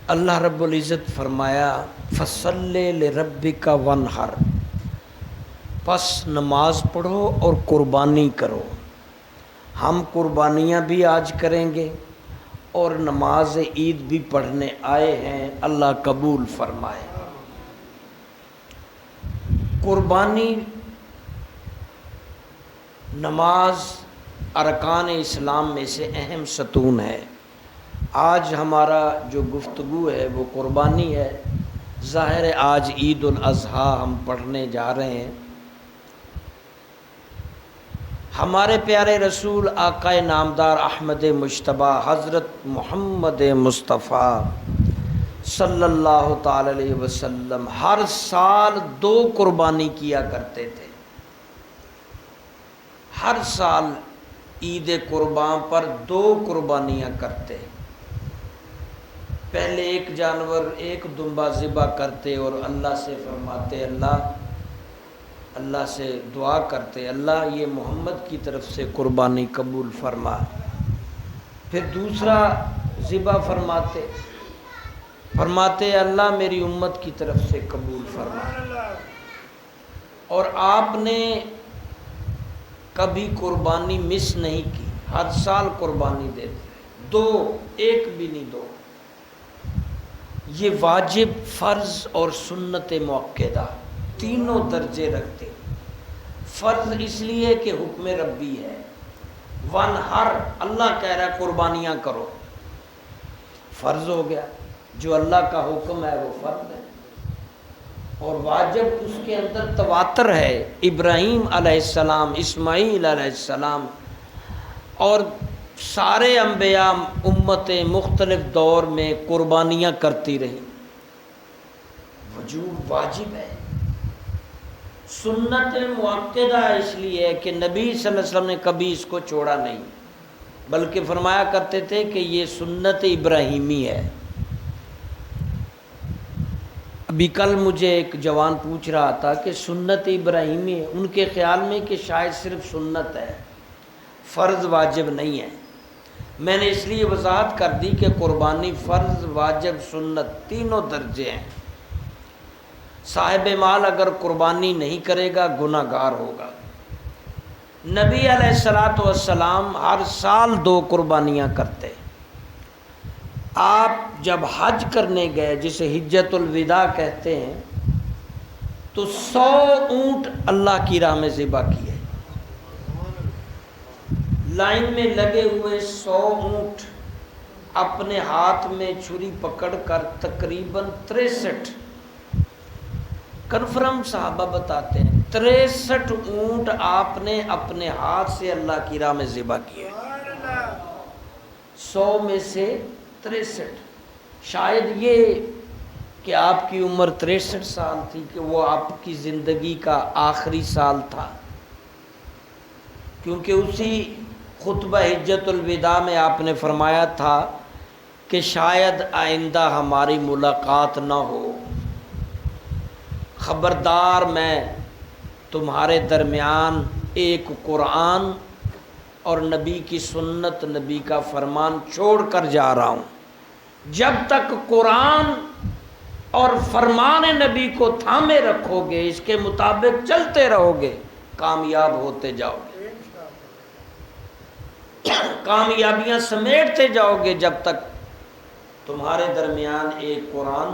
اللہ رب العزت فرمایا فصلی لربک وانحر، پس نماز پڑھو اور قربانی کرو۔ ہم قربانیاں بھی آج کریں گے اور نماز عید بھی پڑھنے آئے ہیں، اللہ قبول فرمائے۔ قربانی نماز ارکان اسلام میں سے اہم ستون ہے۔ آج ہمارا جو گفتگو ہے وہ قربانی ہے۔ ظاہر ہے آج عید الاضحیٰ ہم پڑھنے جا رہے ہیں۔ ہمارے پیارے رسول آقا نامدار احمد مجتبیٰ حضرت محمد مصطفیٰ صلی اللہ تعالی علیہ وسلم ہر سال 2 قربانی کیا کرتے تھے۔ ہر سال عید قربان پر 2 قربانیاں کرتے۔ پہلے ایک جانور، ایک دمبا ذبح کرتے اور اللہ سے فرماتے، اللہ سے دعا کرتے، اللہ یہ محمد کی طرف سے قربانی قبول فرما۔ پھر دوسرا ذبح فرماتے اللہ میری امت کی طرف سے قبول فرما۔ اور آپ نے کبھی قربانی مس نہیں کی، ہر سال قربانی دیتے، 2، ایک بھی نہیں 2۔ یہ واجب، فرض اور سنت مؤکدہ تینوں درجے رکھتے۔ فرض اس لیے کہ حکم ربی ہے، وانحر اللہ کہہ رہا ہے قربانیاں کرو، فرض ہو گیا، جو اللہ کا حکم ہے وہ فرض ہے۔ اور واجب اس کے اندر تواتر ہے، ابراہیم علیہ السلام، اسماعیل علیہ السلام اور سارے انبیاء امت مختلف دور میں قربانیاں کرتی رہی، وجوب واجب ہے۔ سنت مؤکدہ اس لیے کہ نبی صلی اللہ علیہ وسلم نے کبھی اس کو چھوڑا نہیں، بلکہ فرمایا کرتے تھے کہ یہ سنت ابراہیمی ہے۔ ابھی کل مجھے ایک جوان پوچھ رہا تھا کہ سنت ابراہیمی ہے، ان کے خیال میں کہ شاید صرف سنت ہے، فرض واجب نہیں ہے۔ میں نے اس لیے وضاحت کر دی کہ قربانی فرض، واجب، سنت تینوں درجے ہیں۔ صاحب مال اگر قربانی نہیں کرے گا گناہ گار ہوگا۔ نبی علیہ الصلاۃ والسلام ہر سال 2 قربانیاں کرتے۔ آپ جب حج کرنے گئے، جسے حجۃ الوداع کہتے ہیں، تو 100 اونٹ اللہ کی راہ میں ذبح کیے، لائن میں لگے ہوئے 100 اونٹ، اپنے ہاتھ میں چھری پکڑ کر تقریباً 63، کنفرم صحابہ بتاتے ہیں 63 اونٹ آپ نے اپنے ہاتھ سے اللہ کی راہ میں ذبح کیے، 100 میں سے 63۔ شاید یہ کہ آپ کی عمر 63 سال تھی کہ وہ آپ کی زندگی کا آخری سال تھا، کیونکہ اسی خطبہ حجۃ الوداع میں آپ نے فرمایا تھا کہ شاید آئندہ ہماری ملاقات نہ ہو، خبردار میں تمہارے درمیان ایک قرآن اور نبی کی سنت، نبی کا فرمان چھوڑ کر جا رہا ہوں، جب تک قرآن اور فرمان نبی کو تھامے رکھو گے، اس کے مطابق چلتے رہو گے، کامیاب ہوتے جاؤ گے، کامیابیاں سمیٹتے جاؤ گے، جب تک تمہارے درمیان ایک قرآن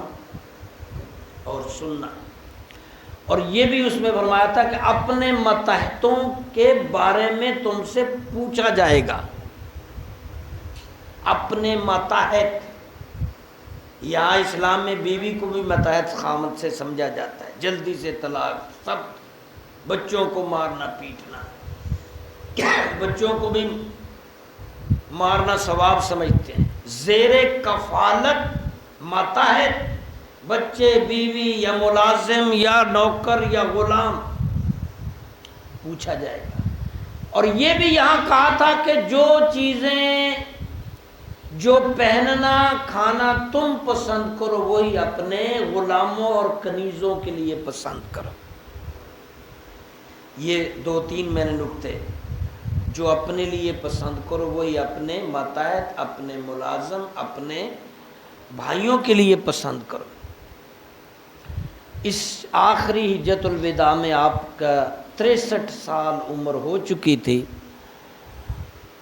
اور سنت۔ اور یہ بھی اس میں فرمایا تھا کہ اپنے ماتحتوں کے بارے میں تم سے پوچھا جائے گا۔ اپنے ماتحت، یہاں اسلام میں بیوی کو بھی ماتحت خامد سے سمجھا جاتا ہے، جلدی سے طلاق، سب بچوں کو مارنا پیٹنا، بچوں کو بھی مارنا ثواب سمجھتے ہیں۔ زیر کفالت ماتحت، بچے، بیوی یا ملازم یا نوکر یا غلام، پوچھا جائے گا۔ اور یہ بھی یہاں کہا تھا کہ جو چیزیں، جو پہننا کھانا تم پسند کرو وہی اپنے غلاموں اور کنیزوں کے لیے پسند کرو۔ یہ 2-3 میں نے نکتے، جو اپنے لیے پسند کرو وہی اپنے ماتحت، اپنے ملازم، اپنے بھائیوں کے لیے پسند کرو۔ اس آخری حجۃ الوداع میں آپ کا 63 سال عمر ہو چکی تھی،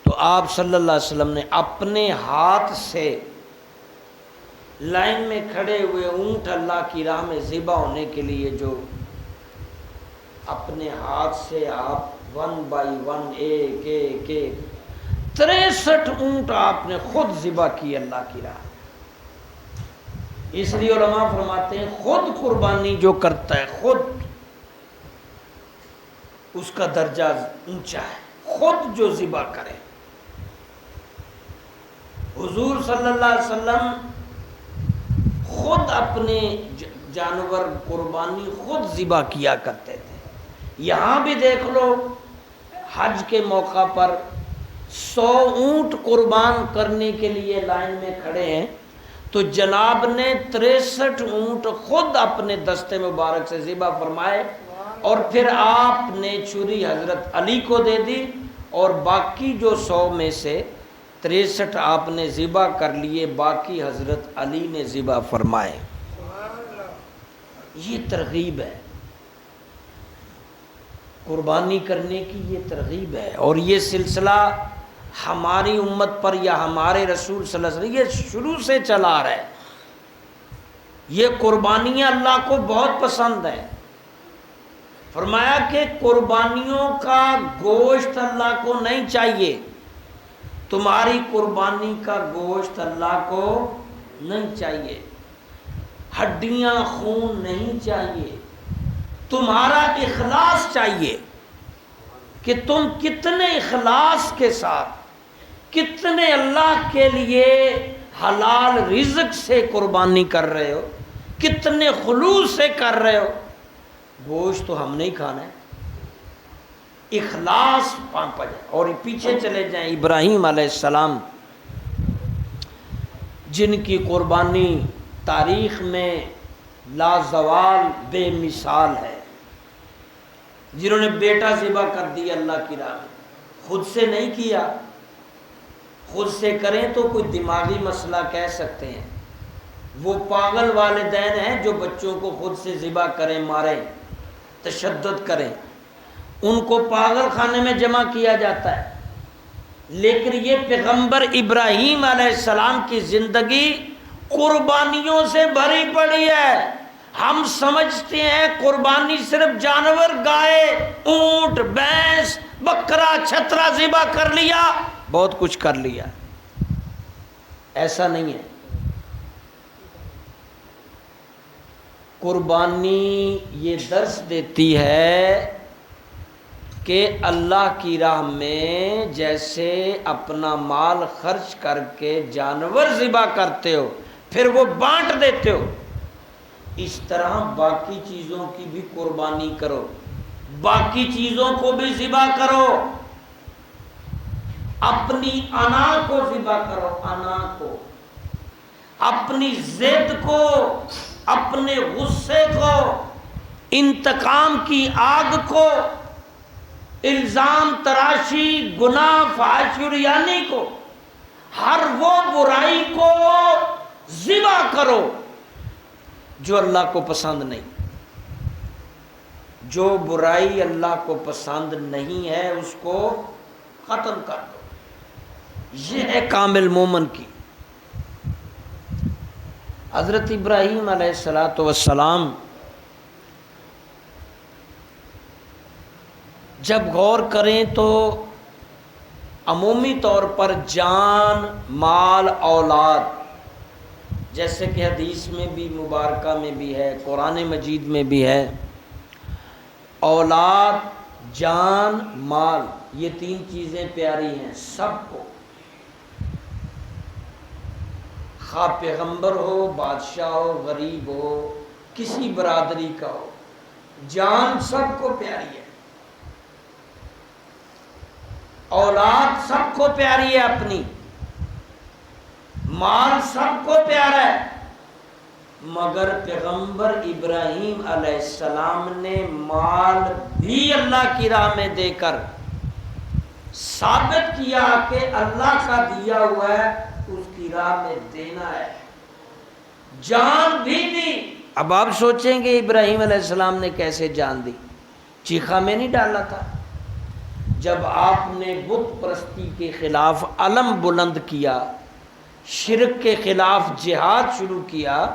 تو آپ صلی اللہ علیہ وسلم نے اپنے ہاتھ سے لائن میں کھڑے ہوئے اونٹ اللہ کی راہ میں ذبح ہونے کے لیے جو اپنے ہاتھ سے آپ 1 بائی 1 ایک ایک ایک 63 اونٹ آپ نے خود ذبح کی اللہ کی راہ۔ اس لیے علماء فرماتے ہیں خود قربانی جو کرتا ہے خود اس کا درجہ اونچا ہے، خود جو ذبح کرے۔ حضور صلی اللہ علیہ وسلم خود اپنے جانور قربانی خود ذبح کیا کرتے تھے۔ یہاں بھی دیکھ لو، حج کے موقع پر 100 اونٹ قربان کرنے کے لیے لائن میں کھڑے ہیں، تو جناب نے 63 اونٹ خود اپنے دستے مبارک سے ذبح فرمائے، اور پھر آپ نے چھری حضرت علی کو دے دی، اور باقی جو 100 میں سے 63 آپ نے ذبح کر لیے، باقی حضرت علی نے ذبح فرمائے۔ یہ ترغیب ہے، قربانی کرنے کی یہ ترغیب ہے، اور یہ سلسلہ ہماری امت پر یا ہمارے رسول صلی اللہ علیہ وسلم یہ شروع سے چلا آ رہا ہے۔ یہ قربانیاں اللہ کو بہت پسند ہیں۔ فرمایا کہ قربانیوں کا گوشت اللہ کو نہیں چاہیے، تمہاری قربانی کا گوشت اللہ کو نہیں چاہیے، ہڈیاں خون نہیں چاہیے، تمہارا اخلاص چاہیے کہ تم کتنے اخلاص کے ساتھ، کتنے اللہ کے لیے حلال رزق سے قربانی کر رہے ہو، کتنے خلوص سے کر رہے ہو۔ گوشت تو ہم نہیں کھانا ہے، اخلاص پانپا جائے۔ اور پیچھے چلے جائیں، ابراہیم علیہ السلام جن کی قربانی تاریخ میں لازوال بے مثال ہے، جنہوں نے بیٹا ذبح کر دیا اللہ کی راہ میں، خود سے نہیں کیا۔ خود سے کریں تو کوئی دماغی مسئلہ کہہ سکتے ہیں، وہ پاگل والدین ہیں جو بچوں کو خود سے ذبح کریں، ماریں، تشدد کریں، ان کو پاگل خانے میں جمع کیا جاتا ہے۔ لیکن یہ پیغمبر ابراہیم علیہ السلام کی زندگی قربانیوں سے بھری پڑی ہے۔ ہم سمجھتے ہیں قربانی صرف جانور، گائے، اونٹ، بھینس، بکرا، چھترا ذبح کر لیا، بہت کچھ کر لیا۔ ایسا نہیں ہے۔ قربانی یہ درس دیتی ہے کہ اللہ کی راہ میں جیسے اپنا مال خرچ کر کے جانور ذبح کرتے ہو، پھر وہ بانٹ دیتے ہو، اس طرح باقی چیزوں کی بھی قربانی کرو، باقی چیزوں کو بھی ذبح کرو، اپنی انا کو ذبح کرو، انا کو، اپنی ضد کو، اپنے غصے کو، انتقام کی آگ کو، الزام تراشی، گناہ، فحش ریانی کو، ہر وہ برائی کو ذبح کرو جو اللہ کو پسند نہیں۔ جو برائی اللہ کو پسند نہیں ہے اس کو ختم کر دو۔ یہ ہے کامل مومن کی۔ حضرت ابراہیم علیہ السلام جب غور کریں تو عمومی طور پر جان، مال، اولاد، جیسے کہ حدیث میں بھی مبارکہ میں بھی ہے، قرآن مجید میں بھی ہے، اولاد، جان، مال، یہ تین چیزیں پیاری ہیں سب کو، خواہ پیغمبر ہو، بادشاہ ہو، غریب ہو، کسی برادری کا ہو، جان سب کو پیاری ہے، اولاد سب کو پیاری ہے اپنی، مال سب کو پیارا ہے، مگر پیغمبر ابراہیم علیہ السلام نے مال بھی اللہ کی راہ میں دے کر ثابت کیا کہ اللہ کا دیا ہوا ہے، اس کی راہ میں دینا ہے، جان بھی دی۔ اب آپ سوچیں گے ابراہیم علیہ السلام نے کیسے جان دی؟ چیخا میں نہیں ڈالا تھا؟ جب آپ نے بت پرستی کے خلاف علم بلند کیا، شرک کے خلاف جہاد شروع کیا،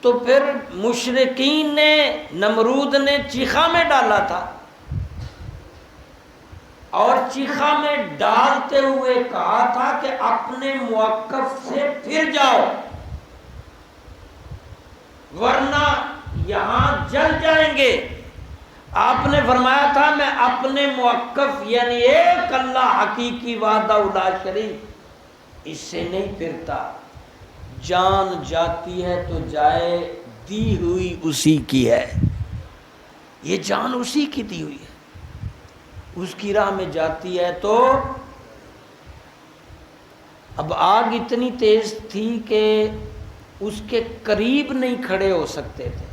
تو پھر مشرکین نے، نمرود نے چیخا میں ڈالا تھا، اور چیخا میں ڈالتے ہوئے کہا تھا کہ اپنے موقف سے پھر جاؤ ورنہ یہاں جل جائیں گے۔ آپ نے فرمایا تھا میں اپنے موقف یعنی ایک اللہ حقیقی وحدہ لا شریک اس سے نہیں پھرتا۔ جان جاتی ہے تو جائے، دی ہوئی اسی کی ہے، یہ جان اسی کی دی ہوئی ہے، اس کی راہ میں جاتی ہے تو۔ اب آگ اتنی تیز تھی کہ اس کے قریب نہیں کھڑے ہو سکتے تھے،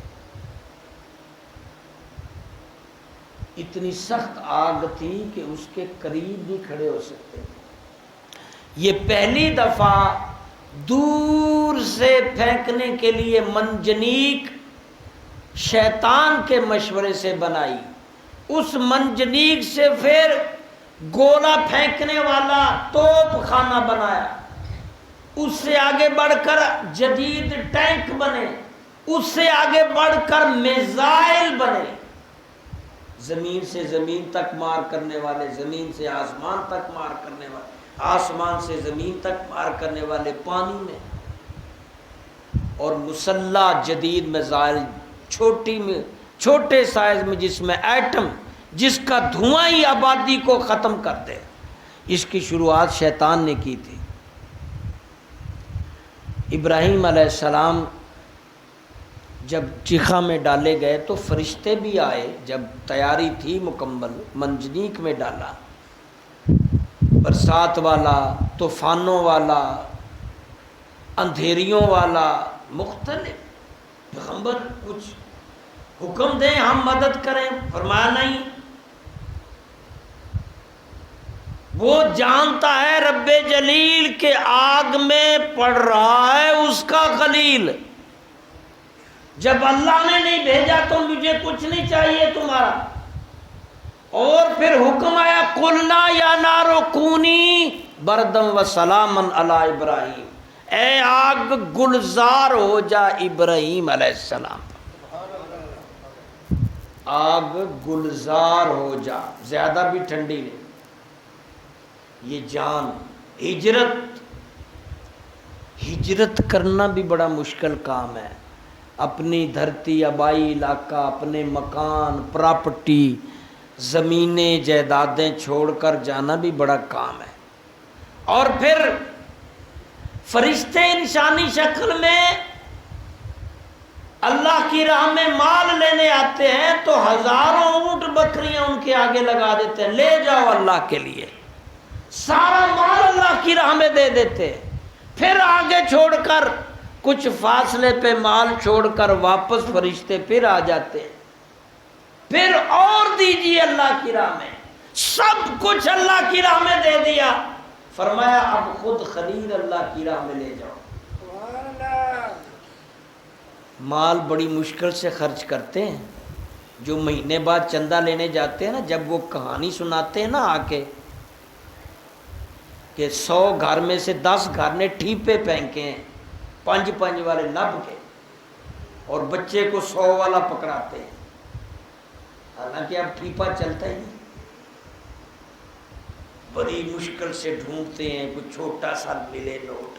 اتنی سخت آگ تھی کہ اس کے قریب نہیں کھڑے ہو سکتے تھے۔ یہ پہلی دفعہ دور سے پھینکنے کے لیے منجنیق شیطان کے مشورے سے بنائی، اس منجنیق سے پھر گولا پھینکنے والا توپ خانہ بنایا، اس سے آگے بڑھ کر جدید ٹینک بنے، اس سے آگے بڑھ کر میزائل بنے، زمین سے زمین تک مار کرنے والے، زمین سے آسمان تک مار کرنے والے، آسمان سے زمین تک مار کرنے والے پانی میں، اور مسلح جدید میزائل چھوٹے سائز میں، جس میں ایٹم، جس کا دھواں ہی آبادی کو ختم کر دے، اس کی شروعات شیطان نے کی تھی۔ ابراہیم علیہ السلام جب چیخا میں ڈالے گئے تو فرشتے بھی آئے، جب تیاری تھی مکمل، منجنیق میں ڈالا، برسات والا، طوفانوں والا، اندھیریوں والا، مختلف۔ پیغمبر کچھ حکم دیں ہم مدد کریں، فرمایا نہیں، وہ جانتا ہے رب جلیل کے آگ میں پڑ رہا ہے اس کا خلیل، جب اللہ نے نہیں بھیجا تو مجھے کچھ نہیں چاہیے تمہارا۔ اور پھر حکم آیا قلنا یا نار کونی بردم و سلامن علی ابراہیم، اے آگ گلزار ہو جا ابراہیم علیہ السلام، آگ گلزار ہو جا، زیادہ بھی ٹھنڈی نہیں۔ یہ جان، ہجرت کرنا بھی بڑا مشکل کام ہے، اپنی دھرتی آبائی علاقہ، اپنے مکان، پراپرٹی، زمینیں، جائیدادیں چھوڑ کر جانا بھی بڑا کام ہے۔ اور پھر فرشتے انسانی شکل میں اللہ کی راہ میں مال لینے آتے ہیں تو ہزاروں اونٹ بکریاں ان کے آگے لگا دیتے ہیں، لے جاؤ اللہ کے لیے، سارا مال اللہ کی راہ میں دے دیتے، پھر آگے چھوڑ کر کچھ فاصلے پہ مال چھوڑ کر واپس فرشتے پھر آ جاتے ہیں، پھر اور دیجیے اللہ کی راہ میں، سب کچھ اللہ کی راہ میں دے دیا، فرمایا اب خود خلیل اللہ کی راہ میں لے جاؤ۔ مال بڑی مشکل سے خرچ کرتے ہیں، جو مہینے بعد چندہ لینے جاتے ہیں نا، جب وہ کہانی سناتے ہیں نا آ کے کہ 100 گھر میں سے 10 گھر نے ٹھیپے پھینکے ہیں، 5 والے لب کے، اور بچے کو 100 والا پکڑاتے ہیں، حالانکہ اب ٹھیپا چلتا ہی نہیں، بڑی مشکل سے ڈھونڈتے ہیں کوئی چھوٹا سا ملے نوٹ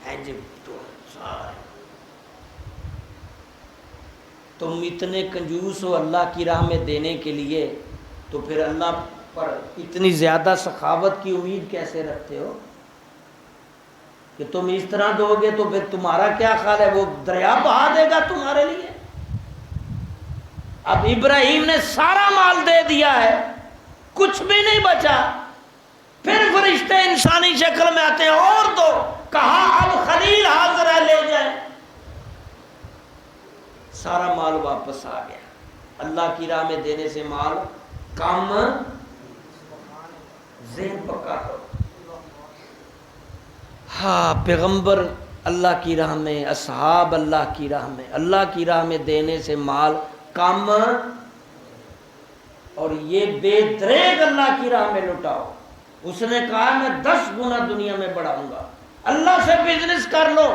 ہے جب تو سارا۔ تم اتنے کنجوس ہو اللہ کی راہ میں دینے کے لیے، تو پھر اللہ پر اتنی زیادہ سخاوت کی امید کیسے رکھتے ہو کہ تم اس طرح دو گے تو پھر تمہارا کیا خیال ہے وہ دریا بہا دے گا تمہارے لیے؟ اب ابراہیم نے سارا مال دے دیا ہے، کچھ بھی نہیں بچا، پھر فرشتے انسانی شکل میں آتے ہیں اور دو، کہا اب خلیل حاضر ہے لے جائیں، سارا مال واپس آ گیا۔ اللہ کی راہ میں دینے سے مال کم، ذہن پکا کرو۔ ہاں پیغمبر اللہ کی راہ میں اصحاب اللہ کی راہ میں اللہ کی راہ میں دینے سے مال کم، اور یہ بے دریغ اللہ کی راہ میں لٹاؤ۔ اس نے کہا میں 10 گنا دنیا میں بڑھاؤں گا۔ اللہ سے بزنس کر لو،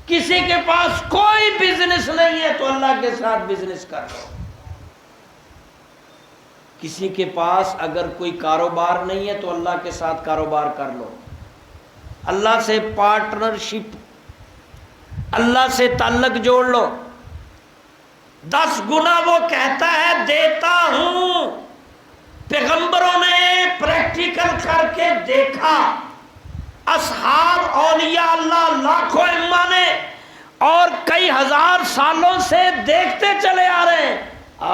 کسی کے پاس کوئی بزنس نہیں ہے تو اللہ کے ساتھ بزنس کر لو۔ کسی کے پاس اگر کوئی کاروبار نہیں ہے تو اللہ کے ساتھ کاروبار کر لو، اللہ سے پارٹنرشپ، اللہ سے تعلق جوڑ لو۔ 10 گنا وہ کہتا ہے دیتا ہوں۔ پیغمبروں نے پریکٹیکل کر کے دیکھا، اصحاب اولیاء اللہ لاکھوں ائمہ نے اور کئی ہزار سالوں سے دیکھتے چلے آ رہے ہیں،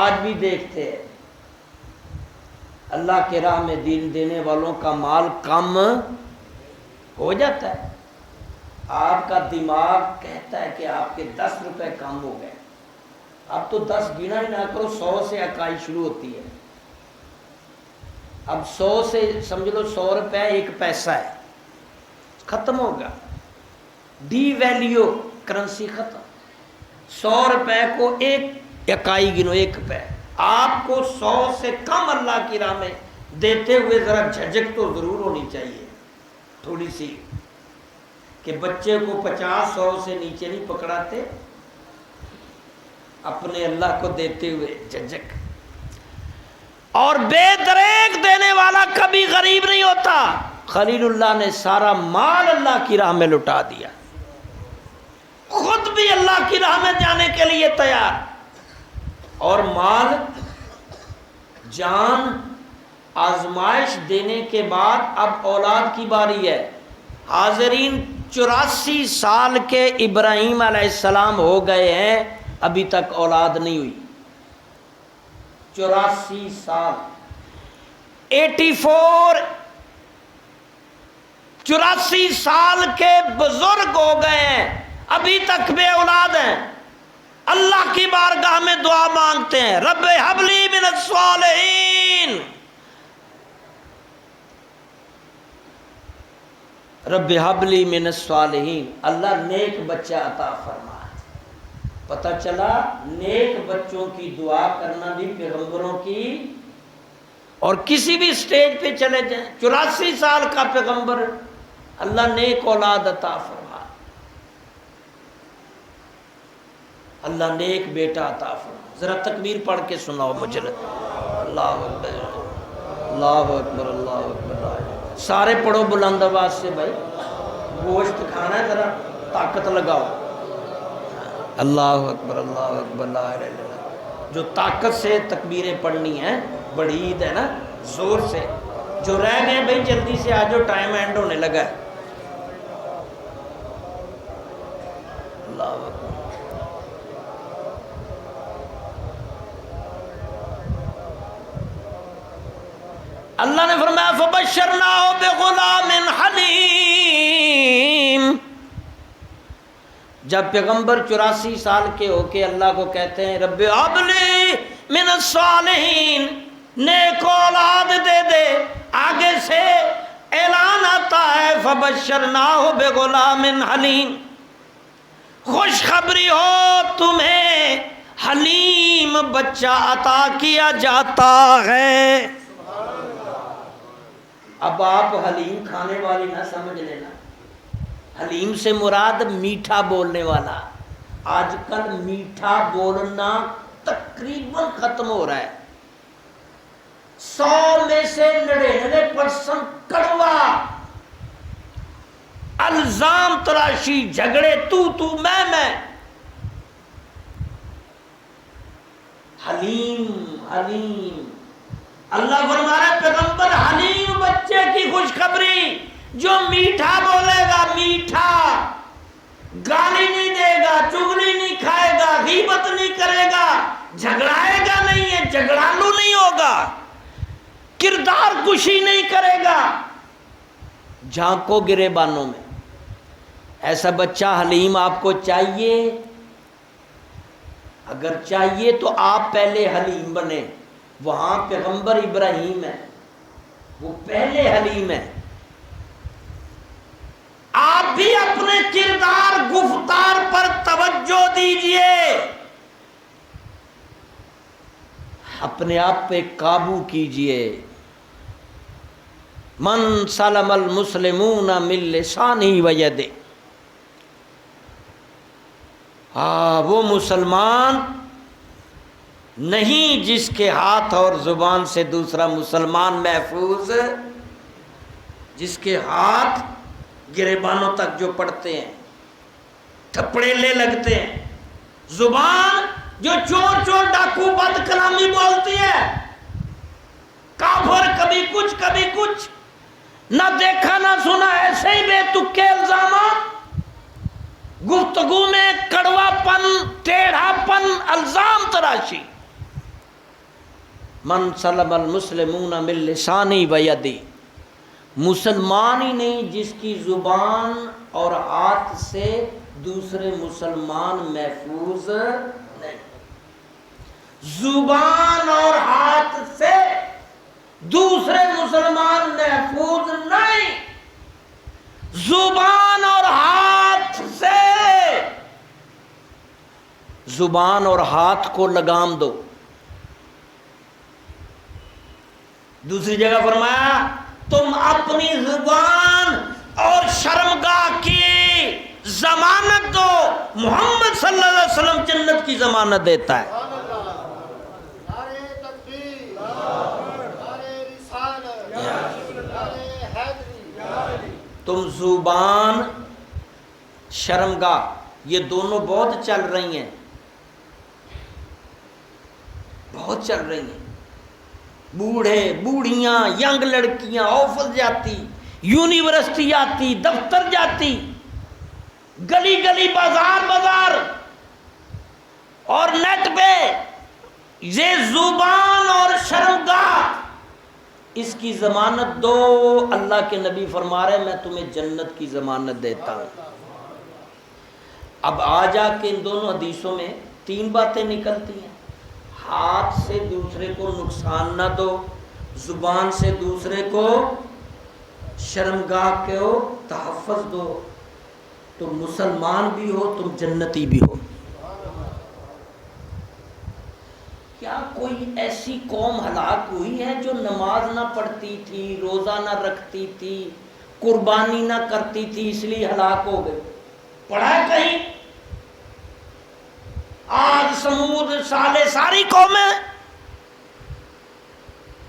آج بھی دیکھتے ہیں۔ اللہ کے راہ میں دین دینے والوں کا مال کم ہو جاتا ہے۔ آپ کا دماغ کہتا ہے کہ آپ کے 10 روپے کم ہو گئے، اب تو 10 گنا ہی نہ کرو، 100 سے اکائی شروع ہوتی ہے۔ اب 100 سے سمجھ لو 100 روپے 1 پیسہ ہے، ختم ہوگا، ڈی ویلیو کرنسی ختم۔ 100 روپے کو 1 اکائی گنو، 1 روپے۔ آپ کو 100 سے کم اللہ کی راہ میں دیتے ہوئے ذرا جھجک تو ضرور ہونی چاہیے، تھوڑی سی، کہ بچے کو 50-100 سے نیچے نہیں پکڑاتے، اپنے اللہ کو دیتے ہوئے جھجک۔ اور بے دریغ دینے والا کبھی غریب نہیں ہوتا۔ خلیل اللہ نے سارا مال اللہ کی راہ میں لٹا دیا، خود بھی اللہ کی راہ میں جانے کے لیے تیار، اور مال جان آزمائش دینے کے بعد اب اولاد کی باری ہے۔ حاضرین 84 سال کے ابراہیم علیہ السلام ہو گئے ہیں، ابھی تک اولاد نہیں ہوئی۔ 84 سال، 84 سال کے بزرگ ہو گئے ہیں، ابھی تک بے اولاد ہیں۔ اللہ کی بارگاہ میں دعا مانگتے ہیں، رب ہب لی من الصالحین، رب ہب لی من الصالحین، اللہ نیک بچہ عطا فرما۔ پتہ چلا نیک بچوں کی دعا کرنا بھی پیغمبروں کی، اور کسی بھی سٹیج پہ چلے جائیں، 84 سال کا پیغمبر، اللہ نیک اولاد عطا فرما، اللہ نیک بیٹا عطا فرما۔ ذرا تکبیر پڑھ کے سناؤ مجھے، اللہ اکبر اللہ اکبر اللہ اکبر۔ سارے پڑھو بلند آواز سے، بھائی گوشت کھانا ہے، ذرا طاقت لگاؤ۔ اللہ اکبر اللہ اکبر لا الہ الا اللہ۔ جو طاقت سے تکبیریں پڑھنی ہیں، بڑی عید ہے نا، زور سے۔ جو رہ گئے بھائی جلدی سے آ جاؤ، ٹائم اینڈ ہونے لگا ہے۔ اللہ اکبر۔ اللہ نے فرمایا فبشرناہ بغلام حلیم۔ جب پیغمبر 84 سال کے ہو کے اللہ کو کہتے ہیں رب ہب لی من الصالحین، نیک اولاد دے دے، آگے سے اعلان آتا ہے فبشرناہ بغلام حلیم، خوشخبری ہو تمہیں حلیم بچہ عطا کیا جاتا ہے۔ اب آپ حلیم کھانے والی نہ سمجھ لینا، حلیم سے مراد میٹھا بولنے والا۔ آج کل میٹھا بولنا تقریباً ختم ہو رہا ہے، 100 میں سے 99% کڑوا، الزام تراشی، جھگڑے، تو میں۔ حلیم اللہ فرما رہا ہے پیغمبر حلیم بچے کی خوشخبری، جو میٹھا بولے گا، میٹھا، گالی نہیں دے گا، چغلی نہیں کھائے گا، غیبت نہیں کرے گا، جھگڑائے گا نہیں ہے، جھگڑالو نہیں ہوگا، کردار کشی نہیں کرے گا، جھانکو گریبانوں میں۔ ایسا بچہ حلیم آپ کو چاہیے؟ اگر چاہیے تو آپ پہلے حلیم بنے۔ وہاں پیغمبر ابراہیم ہے، وہ پہلے حلیم ہے۔ آپ بھی اپنے کردار اپنے آپ پہ قابو کیجئے. من سلم المسلمون من لسانہ و یدہ، وہ مسلمان نہیں جس کے ہاتھ اور زبان سے دوسرا مسلمان محفوظ، جس کے ہاتھ گریبانوں تک جو پڑتے ہیں، تھپڑے لے لگتے ہیں، زبان جو چور چور ڈاکو بد کلامی بولتی ہے، کافر کبھی کچھ نہ دیکھا نہ سنا، ایسے ہی بے تکے الزامات، گفتگو میں کڑوا پن، ٹیڑھا پن، الزام تراشی. من سلم المسلمون من لسانی و یدی، مسلمان ہی نہیں جس کی زبان اور ہاتھ سے دوسرے مسلمان محفوظ نہیں. زبان اور ہاتھ سے دوسرے مسلمان محفوظ نہیں. زبان اور ہاتھ سے، زبان اور ہاتھ کو لگام دو. دوسری جگہ فرمایا تم اپنی زبان اور شرمگاہ کی ضمانت دو، محمد صلی اللہ علیہ وسلم جنت کی ضمانت دیتا ہے. تم زبان شرمگاہ یہ دونوں بہت چل رہی ہیں، بہت چل رہی ہیں. بوڑھے بوڑھیاں، ینگ لڑکیاں آفس جاتی، یونیورسٹی آتی، دفتر جاتی، گلی گلی بازار بازار اور نیٹ پہ یہ زبان اور شرمگاہ، اس کی ضمانت دو. اللہ کے نبی فرما رہے میں تمہیں جنت کی ضمانت دیتا ہوں. اب آ جا کے ان دونوں حدیثوں میں 3 باتیں نکلتی ہیں. ہاتھ سے دوسرے کو نقصان نہ دو، زبان سے دوسرے کو شرمگاہ کو تحفظ دو. تم مسلمان بھی ہو، تم جنتی بھی ہو. کیا کوئی ایسی قوم ہلاک ہوئی ہے جو نماز نہ پڑھتی تھی، روزہ نہ رکھتی تھی، قربانی نہ کرتی تھی اس لیے ہلاک ہو گئی؟ پڑھا ہے کہیں؟ آج سمود صالح ساری قومیں،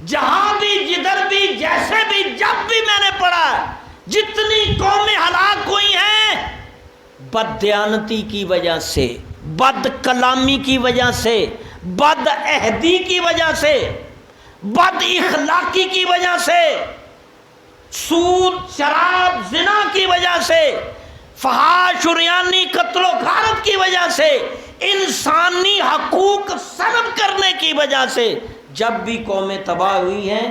جہاں بھی جدھر بھی جیسے بھی جب بھی میں نے پڑھا، جتنی قومیں ہلاک ہوئی ہیں بد دیانتی کی وجہ سے، بد کلامی کی وجہ سے، بد عہدی کی وجہ سے، بد اخلاقی کی وجہ سے، سود شراب زنا کی وجہ سے، فحش عریانی قتل و غارت کی وجہ سے، انسانی حقوق سلب کرنے کی وجہ سے جب بھی قومیں تباہ ہوئی ہیں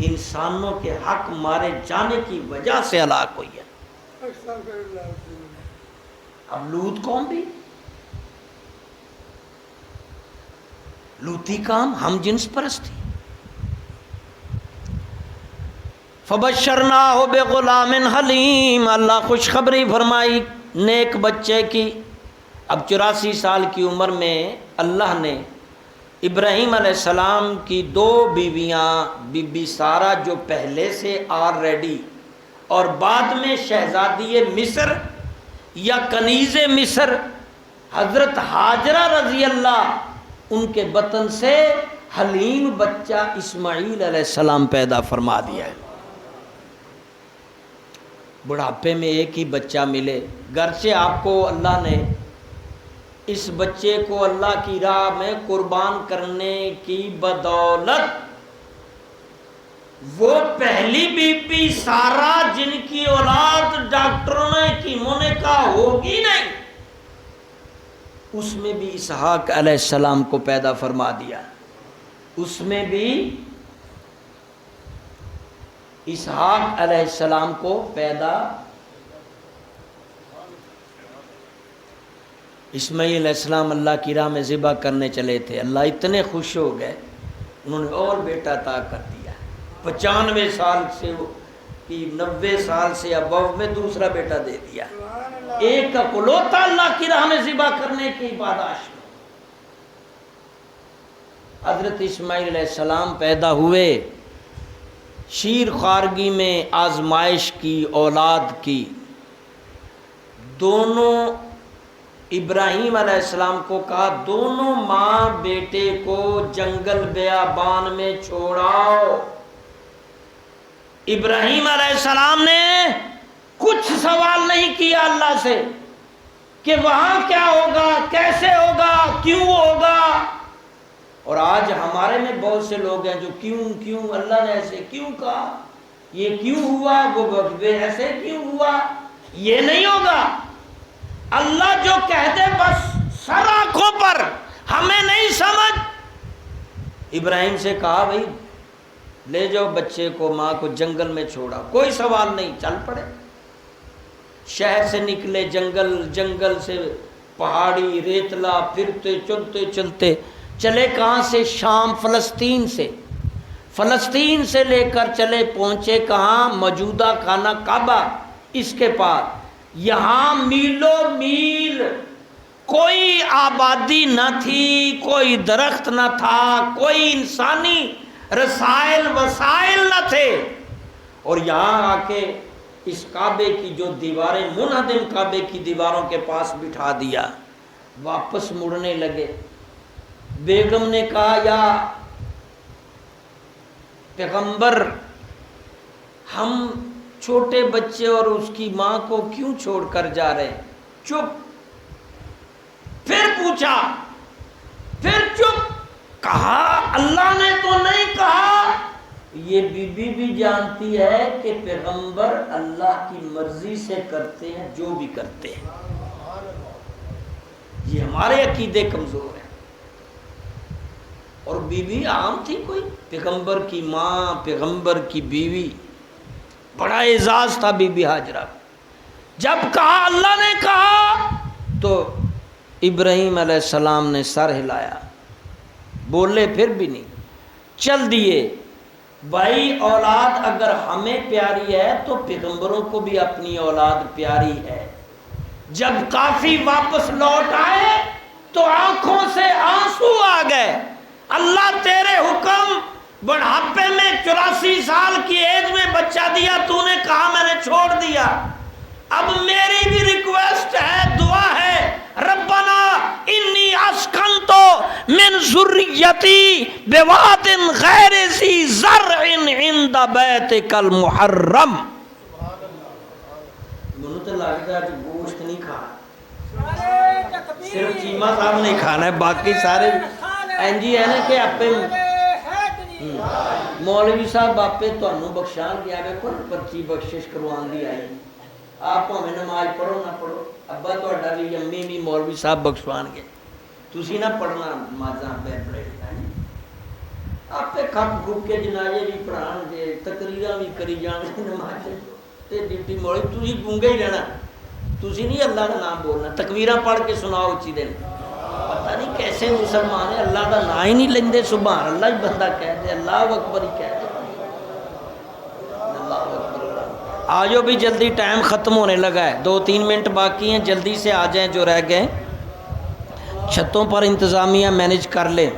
انسانوں کے حق مارے جانے کی وجہ سے ہلاک ہوئی ہے. اب لوط قوم بھی لوطی کام ہم جنس پرستی. فبشرناہ بغلام حلیم، اللہ خوشخبری فرمائی نیک بچے کی. اب 84 سال کی عمر میں اللہ نے ابراہیم علیہ السلام کی 2 بیویاں، بی بی سارہ جو پہلے سے آلریڈی اور بعد میں شہزادی مصر یا کنیز مصر حضرت ہاجرہ رضی اللہ، ان کے بطن سے حلیم بچہ اسماعیل علیہ السلام پیدا فرما دیا ہے. بڑھاپے میں ایک ہی بچہ ملے، گرچہ آپ کو اللہ نے اس بچے کو اللہ کی راہ میں قربان کرنے کی بدولت وہ پہلی بی بی سارہ جن کی اولاد ڈاکٹروں نے حکیموں نے کہا ہوگی نہیں، اس میں بھی اسحاق علیہ السلام کو پیدا فرما دیا. اس میں بھی اسحاق علیہ السلام کو پیدا. اسماعیل علیہ السلام اللہ کی راہ میں ذبح کرنے چلے تھے، اللہ اتنے خوش ہو گئے انہوں نے اور بیٹا عطا کر دیا. 95 سال سے 90 سال سے ابو میں دوسرا بیٹا دے دیا. ایک کا کلوتا اللہ کی راہ میں ذبح کرنے کی پاداش میں. حضرت اسماعیل علیہ السلام پیدا ہوئے، شیر خارگی میں آزمائش کی، اولاد کی، دونوں ابراہیم علیہ السلام کو کہا دونوں ماں بیٹے کو جنگل بیابان میں چھوڑاؤ۔ ابراہیم علیہ السلام نے کچھ سوال نہیں کیا اللہ سے کہ وہاں کیا ہوگا، کیسے ہوگا، کیوں ہوگا۔ اور آج ہمارے میں بہت سے لوگ ہیں جو کیوں اللہ نے ایسے کیوں کہا، یہ کیوں ہوا، وہ ایسے کیوں ہوا۔ یہ نہیں ہوگا، اللہ جو کہہ دے بس سر آنکھوں پر، ہمیں نہیں سمجھ۔ ابراہیم سے کہا بھائی لے جاؤ بچے کو، ماں کو جنگل میں چھوڑا، کوئی سوال نہیں، چل پڑے۔ شہر سے نکلے، جنگل سے پہاڑی ریتلا، پھرتے چلتے چلے کہاں سے، شام، فلسطین سے لے کر چلے، پہنچے کہاں، موجودہ خانہ کعبہ، اس کے پاس۔ یہاں میلوں میل کوئی آبادی نہ تھی، کوئی درخت نہ تھا، کوئی انسانی رسائل وسائل نہ تھے، اور یہاں آ کے اس کعبے کی جو دیواریں، منہدم کعبے کی دیواروں کے پاس بٹھا دیا۔ واپس مڑنے لگے، بیگم نے کہا یا پیغمبر، ہم چھوٹے بچے اور اس کی ماں کو کیوں چھوڑ کر جا رہے ہیں؟ چپ۔ پھر پوچھا، پھر چپ۔ کہا اللہ نے تو نہیں کہا۔ یہ بی بی بھی جانتی ہے کہ پیغمبر اللہ کی مرضی سے کرتے ہیں جو بھی کرتے ہیں، یہ ہمارے عقیدے کمزور ہیں۔ اور بی بی عام تھی کوئی، پیغمبر کی ماں، پیغمبر کی بیوی، بڑا اعزاز تھا بی بی ہاجرہ۔ جب کہا اللہ نے کہا تو ابراہیم علیہ السلام نے سر ہلایا، بولے پھر بھی نہیں، چل دیے۔ بھائی اولاد اگر ہمیں پیاری ہے تو پیغمبروں کو بھی اپنی اولاد پیاری ہے۔ جب کافی واپس لوٹ آئے تو آنکھوں سے آنسو آ گئے۔ اللہ تیرے حکم، بڑھاپے میں 84 سال کی ایج میں بچہ دیا، تو نے کہا میں نے چھوڑ دیا۔ اب میری بھی ریکویسٹ ہے، دعا ہے، ربنا انی اسکنتو من ذریتی بواد غیر ذی زرع عند بیتک المحرم۔ منو تو لگتا ہے گوشت نہیں کھانا، صرف چیمہ صاحب نہیں کھانا ہے، باقی سارے اینجی ہے نا کہ آپ مولوی صاحب آپ تمہیں بخشان گیا، دیکھو پرچی بخشش کروان دی آئی، آپ ہمیں نماز پڑھو نہ پڑھو، ابا تہاڈا بھی امی بھی مولوی صاحب بخشوان گے، تسی نہ پڑھنا نمازاں پڑھے آپ کھپ کھپ کے جنازے بھی پڑھان گے، تقریراں بھی کری جان گے، نماز تے ڈیوٹی مولوی تسی گونگے ہی رہنا، تسی نہیں اللہ کا نام بولنا، تکبیراں پڑھ کے سناؤ اچھی دن۔ پتہ نہیں کیسے مسلمان ہیں، اللہ کا نام ہی نہیں لیندے، سبحان اللہ ہی بندہ کہہ دے، اللہ اکبر ہی کہہ دے، اللہ اکبر۔ آجو بھی جلدی، ٹائم ختم ہونے لگا ہے، 2-3 منٹ باقی ہیں، جلدی سے آ جائیں جو رہ گئے، چھتوں پر انتظامیہ مینیج کر لیں۔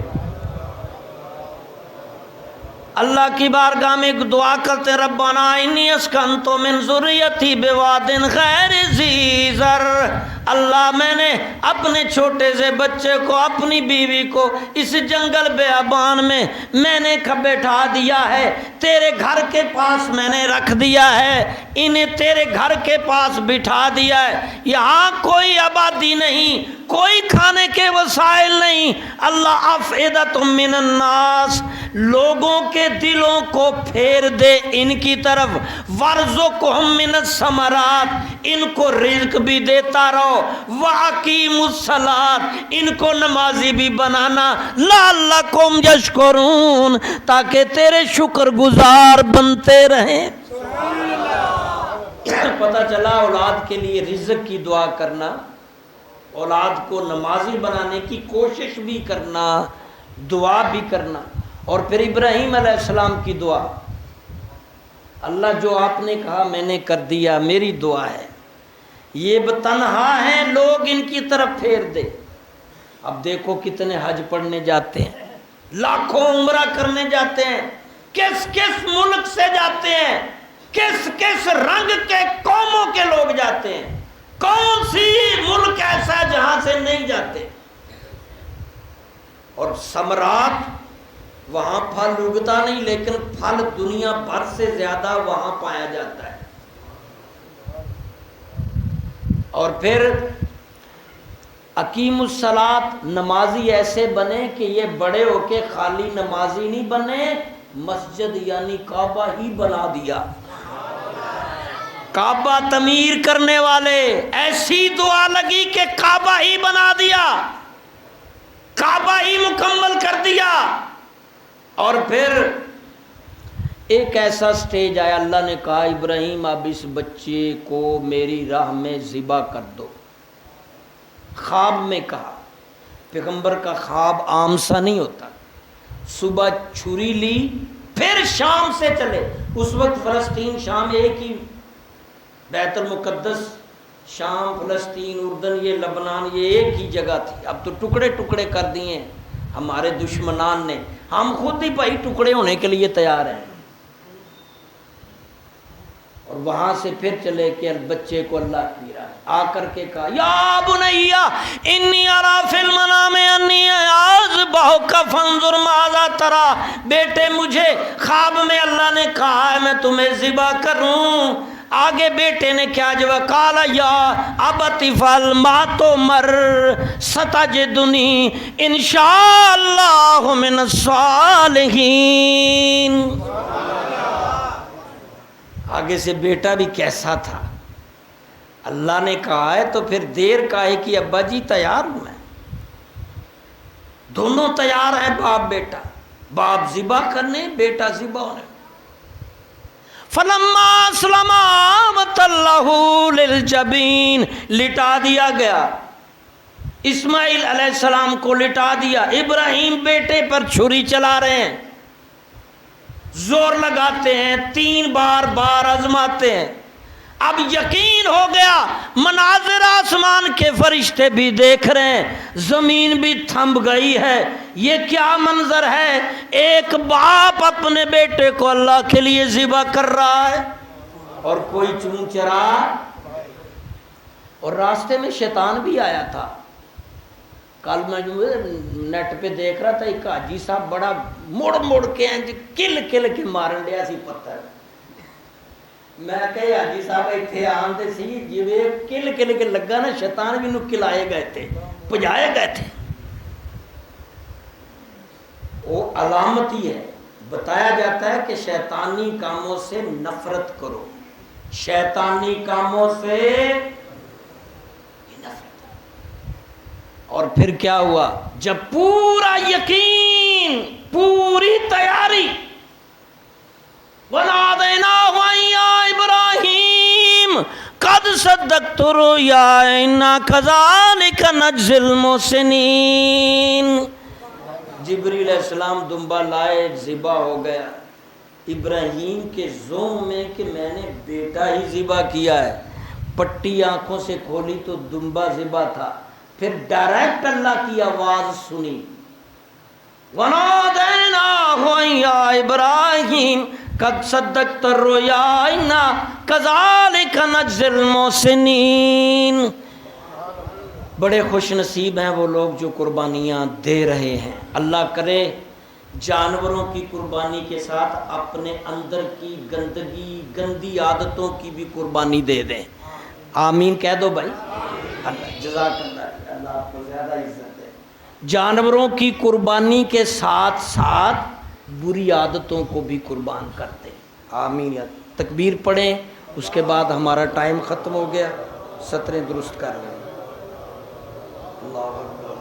اللہ کی بارگاہ میں دعا کرتے، ربنا انی اسکنتو من ذریتی بواد غیر ذی زرع، اللہ میں نے اپنے چھوٹے سے بچے کو، اپنی بیوی کو اس جنگل بیابان میں نے بٹھا دیا ہے، تیرے گھر کے پاس میں نے رکھ دیا ہے، انہیں تیرے گھر کے پاس بٹھا دیا ہے، یہاں کوئی آبادی نہیں، کوئی کھانے کے وسائل نہیں۔ اللہ افئدۃ من الناس، لوگوں کے دلوں کو پھیر دے ان کی طرف، وارزقہم من الثمرات، ان کو رزق بھی دیتا رہو، وَأَقِیمُوا الصَّلَاةَ، ان کو نمازی بھی بنانا، لَعَلَّکُمْ یشکرون، تاکہ تیرے شکر گزار بنتے رہیں۔ پتہ چلا اولاد کے لیے رزق کی دعا کرنا، اولاد کو نمازی بنانے کی کوشش بھی کرنا، دعا بھی کرنا۔ اور پھر ابراہیم علیہ السلام کی دعا، اللہ جو آپ نے کہا میں نے کر دیا، میری دعا ہے، یہ تنہا ہیں، لوگ ان کی طرف پھیر دے۔ اب دیکھو کتنے حج پڑھنے جاتے ہیں، لاکھوں عمرہ کرنے جاتے ہیں، کس کس ملک سے جاتے ہیں، کس کس رنگ کے قوموں کے لوگ جاتے ہیں، کون سی ملک ایسا جہاں سے نہیں جاتے. اور ثمرات وہاں پھل اگتا نہیں، لیکن پھل دنیا بھر سے زیادہ وہاں پایا جاتا ہے. اور پھر اقیم الصلاۃ، نمازی ایسے بنے کہ یہ بڑے ہو کے خالی نمازی نہیں بنے، مسجد یعنی کعبہ ہی بنا دیا. کعبہ تعمیر کرنے والے ایسی دعا لگی کہ کعبہ ہی بنا دیا، کعبہ ہی مکمل کر دیا. اور پھر ایک ایسا سٹیج آیا، اللہ نے کہا ابراہیم اب اس بچے کو میری راہ میں ذبح کر دو. خواب میں کہا. پیغمبر کا خواب عام سا نہیں ہوتا. صبح چھری لی، پھر شام سے چلے. اس وقت فلسطین شام ایک ہی، بیت المقدس شام فلسطین اردن یہ لبنان یہ ایک ہی جگہ تھی. اب تو ٹکڑے ٹکڑے کر دیے ہیں ہمارے دشمنان نے، ہم خود ہی بھائی ٹکڑے ہونے کے لیے تیار ہیں. اور وہاں سے پھر چلے کہ بچے کو اللہ کی راہ آ کر کے کہا یا بنیا انی اری فی المنام انی اذبحک فانظر ماذا تری. بیٹے مجھے خواب میں اللہ نے کہا ہے میں تمہیں ذبح کروں. آگے بیٹے نے کیا جواب، قال یا ابت افعل ما تؤمر ستجدنی انشاءاللہ من الصالحین. آگے سے بیٹا بھی کیسا تھا، اللہ نے کہا ہے تو پھر دیر کاہے کی، ابا جی تیار ہوں میں. دونوں تیار ہیں باپ بیٹا، باپ ذبح کرنے بیٹا ذبح ہونے. فلما اسلما وتلہ للجبین، لٹا دیا گیا اسماعیل علیہ السلام کو، لٹا دیا. ابراہیم بیٹے پر چھری چلا رہے ہیں، زور لگاتے ہیں، 3 بار آزماتے ہیں. اب یقین ہو گیا، مناظر آسمان کے فرشتے بھی دیکھ رہے ہیں، زمین بھی تھم گئی ہے. یہ کیا منظر ہے، ایک باپ اپنے بیٹے کو اللہ کے لیے ذبح کر رہا ہے اور کوئی چون چرا. اور راستے میں شیطان بھی آیا تھا. کل میں نیٹ پہ دیکھ رہا تھا، ایک حاجی صاحب بڑا مڑ کے کل کے مارن ڈیا سی پتھر. میں کہ حاجی صاحب اتنے آتے سی جی کل کے لگا نا، شیطان بھی انہوں کلائے گئے تھے، پجائے گئے تھے. وہ علامت ہی ہے. بتایا جاتا ہے کہ شیطانی کاموں سے نفرت کرو، شیطانی کاموں سے. اور پھر کیا ہوا، جب پورا یقین، پوری تیاری، وَنَادَيْنَاهُ أَن يَا إِبْرَاهِيمُ قَدْ صَدَّقْتَ الرُّؤْيَا إِنَّا كَذَلِكَ نَجْزِي الْمُحْسِنِينَ. جبریل علیہ السلام دمبا لائے، ذبح ہو گیا. ابراہیم کے ذوم میں کہ میں نے بیٹا ہی ذبح کیا ہے، پٹی آنکھوں سے کھولی تو دمبا ذبح تھا. پھر ڈائریکٹ اللہ کی آواز سنی، وَنَادَيْنَاهُ أَن يَا إِبْرَاهِيمُ قَدْ صَدَّقْتَ الرُّؤْيَا إِنَّا كَذَلِكَ نَجْزِي الْمُحْسِنِينَ. بڑے خوش نصیب ہیں وہ لوگ جو قربانیاں دے رہے ہیں. اللہ کرے جانوروں کی قربانی کے ساتھ اپنے اندر کی گندگی، گندی عادتوں کی بھی قربانی دے دیں. آمین کہہ دو بھائی. اللہ جزاک اللہ، اللہ آپ کو زیادہ عزت دے. جانوروں کی قربانی کے ساتھ ساتھ بری عادتوں کو بھی قربان کرتے ہیں. آمین. تکبیر پڑھیں، اس کے بعد ہمارا ٹائم ختم ہو گیا، سطریں درست کر لیں. اللہ اکبر.